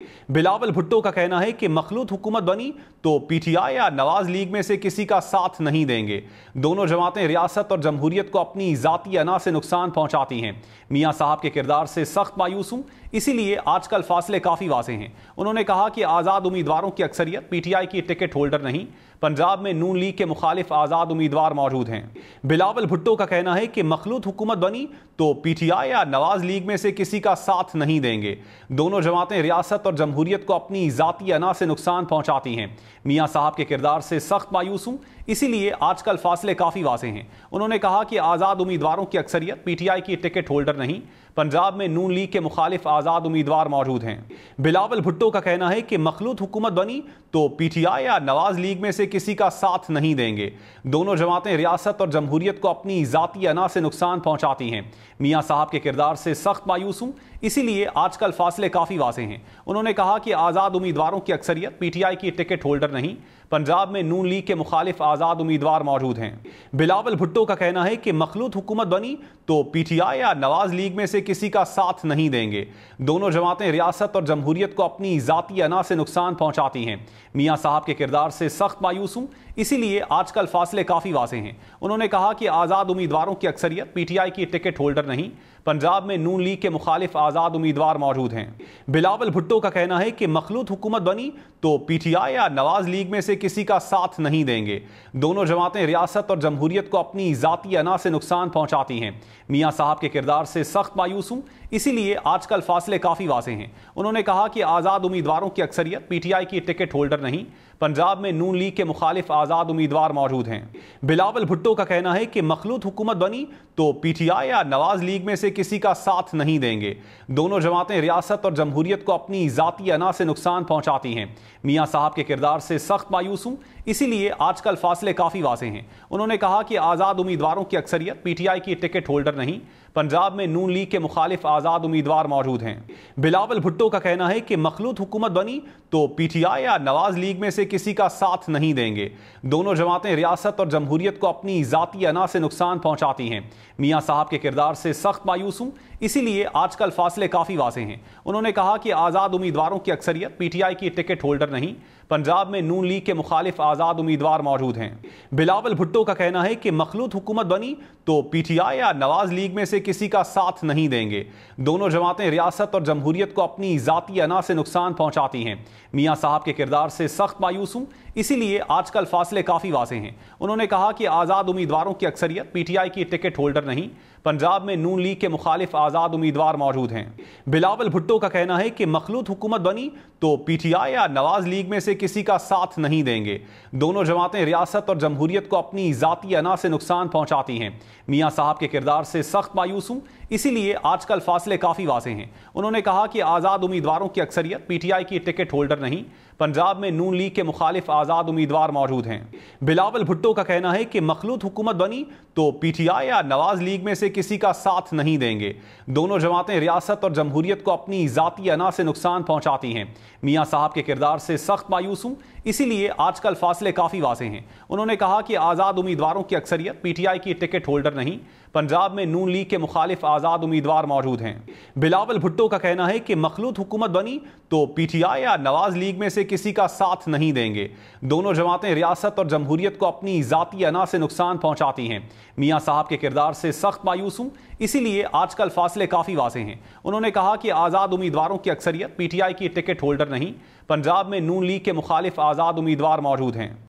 बिलावल भुट्टो का कहना है कि मखलूत हुकूमत बनी तो पीटीआई या नवाज लीग में से किसी का साथ नहीं देंगे। दोनों जमातें रियासत और जमहूरियत को अपनी जाती अना से नुकसान पहुंचाती हैं। मियां साहब के किरदार से सख्त मायूस हूं, इसीलिए आजकल फासले काफी वाज़ेह हैं। उन्होंने कहा कि आज़ाद उम्मीदवारों की अक्सरियत पीटीआई की टिकट होल्डर नहीं, पंजाब में नून लीग के मुखालिफ आज़ाद उम्मीदवार मौजूद हैं। बिलावल भुट्टो का कहना है कि मखलूत हुकूमत बनी तो पीटीआई या नवाज लीग में से किसी का साथ नहीं देंगे। दोनों जमातें रियासत और जमहूरियत को अपनी जाती अना से नुकसान पहुंचाती हैं। मियां साहब के किरदार से सख्त मायूस हूं, इसीलिए आजकल फासले काफी वाज़ेह हैं। उन्होंने कहा कि आज़ाद उम्मीदवारों की अक्सरियत पीटीआई की टिकट होल्डर नहीं, पंजाब में नून लीग के मुखालिफ आज़ाद उम्मीदवार मौजूद हैं। बिलावल भुट्टो का कहना है कि मखलूत हुकूमत बनी तो पीटीआई या नवाज लीग में से किसी का साथ नहीं देंगे। दोनों जमातें रियासत और जमहूरियत को अपनी जाती अना से नुकसान पहुंचाती हैं। मियां साहब के किरदार से सख्त मायूस हूं, इसीलिए आजकल फासले काफी वाज़ेह हैं। उन्होंने कहा कि आज़ाद उम्मीदवारों की अक्सरियत पीटीआई की टिकट होल्डर नहीं, पंजाब में नून लीग के मुखालिफ आज़ाद उम्मीदवार मौजूद हैं। बिलावल भुट्टो का कहना है कि मखलूत हुकूमत बनी तो पीटीआई या नवाज लीग में से किसी का साथ नहीं देंगे। दोनों जमातें रियासत और जमहूरियत को अपनी जाती अना से नुकसान पहुंचाती हैं। मियां साहब के किरदार से सख्त मायूस हूं, इसीलिए आजकल फासले काफी वाज़ेह हैं। उन्होंने कहा कि आज़ाद उम्मीदवारों की अक्सरियत पीटीआई की टिकट होल्डर नहीं, पंजाब में नून लीग के मुखालिफ आज़ाद उम्मीदवार मौजूद हैं। बिलावल भुट्टो का कहना है कि मखलूत हुकूमत बनी तो पीटीआई या नवाज लीग में से किसी का साथ नहीं देंगे। दोनों जमातें रियासत और जमहूरियत को अपनी जाती अना से नुकसान पहुंचाती हैं। मियां साहब के किरदार से सख्त मायूस हूं, इसीलिए आजकल फासले काफी वाज़ेह हैं। उन्होंने कहा कि आज़ाद उम्मीदवारों की अक्सरियत पीटीआई की टिकट होल्डर नहीं, पंजाब में नून लीग के मुखालिफ आज़ाद उम्मीदवार मौजूद हैं। बिलावल भुट्टो का कहना है कि मखलूत हुकूमत बनी तो पीटीआई या नवाज लीग में से किसी का साथ नहीं देंगे। दोनों जमातें रियासत और जमहूरियत को अपनी जाती अना से नुकसान पहुंचाती हैं। मियां साहब के किरदार से सख्त मायूस हूं, इसीलिए आजकल फासले काफी वाज़ेह हैं। उन्होंने कहा कि आज़ाद उम्मीदवारों की अक्सरियत पीटीआई की टिकट होल्डर नहीं, पंजाब में नून लीग के मुखालिफ आज़ाद उम्मीदवार मौजूद हैं। बिलावल भुट्टो का कहना है कि मखलूत हुकूमत बनी तो पीटीआई या नवाज लीग में से किसी का साथ नहीं देंगे। दोनों जमातें रियासत और जमहूरियत को अपनी जाती अना से नुकसान पहुंचाती हैं। मियां साहब के किरदार से सख्त मायूस हूं, इसीलिए आजकल फासले काफी वाज़ेह हैं। उन्होंने कहा कि आज़ाद उम्मीदवारों की अक्सरियत पीटीआई की टिकट होल्डर नहीं, पंजाब में नून लीग के मुखालिफ आज़ाद उम्मीदवार मौजूद हैं। बिलावल भुट्टो का कहना है कि मखलूत हुकूमत बनी तो पीटीआई या नवाज लीग में से किसी का साथ नहीं देंगे। दोनों जमातें रियासत और जमहूरियत को अपनी जाती अना से नुकसान पहुंचाती हैं। मियां साहब के किरदार से सख्त मायूस हूं, इसीलिए आजकल फासले काफी वाज़ेह हैं। उन्होंने कहा कि आज़ाद उम्मीदवारों की अक्सरियत पीटीआई की टिकट होल्डर नहीं, पंजाब में नून लीग के मुखालिफ आज़ाद उम्मीदवार मौजूद हैं। बिलावल भुट्टो का कहना है कि मखलूत हुकूमत बनी तो पीटीआई या नवाज लीग में से किसी का साथ नहीं देंगे। दोनों जमातें रियासत और जमहूरियत को अपनी जाती अना से नुकसान पहुंचाती हैं। मियां साहब के किरदार से सख्त मायूस हूं, इसीलिए आजकल फासले काफी वाज़ेह हैं। उन्होंने कहा कि आज़ाद उम्मीदवारों की अक्सरियत पीटीआई की टिकट होल्डर नहीं, पंजाब में नून लीग के मुखालिफ आज़ाद उम्मीदवार मौजूद हैं। बिलावल भुट्टो का कहना है कि मखलूत हुकूमत बनी तो पीटीआई या नवाज लीग में से किसी का साथ नहीं देंगे। दोनों जमातें रियासत और जमहूरियत को अपनी जाती अना से नुकसान पहुंचाती हैं। मियां साहब के किरदार से सख्त मायूस हूं, इसीलिए आजकल फासले काफी वाज़ेह हैं। उन्होंने कहा कि आज़ाद उम्मीदवारों की अक्सरियत पीटीआई की टिकट होल्डर नहीं, पंजाब में नून लीग के मुखालिफ आज़ाद उम्मीदवार मौजूद हैं। बिलावल भुट्टो का कहना है कि मखलूत हुकूमत बनी तो पीटीआई या नवाज लीग में से किसी का साथ नहीं देंगे। दोनों जमातें रियासत और जमहूरियत को अपनी जाती अना से नुकसान पहुंचाती हैं। मियां साहब के किरदार से सख्त मायूस हूं, इसीलिए आजकल फासले काफी वाज़ेह हैं। उन्होंने कहा कि आज़ाद उम्मीदवारों की अक्सरियत पीटीआई की टिकट होल्डर नहीं, पंजाब में नून लीग के मुखालिफ आज़ाद उम्मीदवार मौजूद हैं।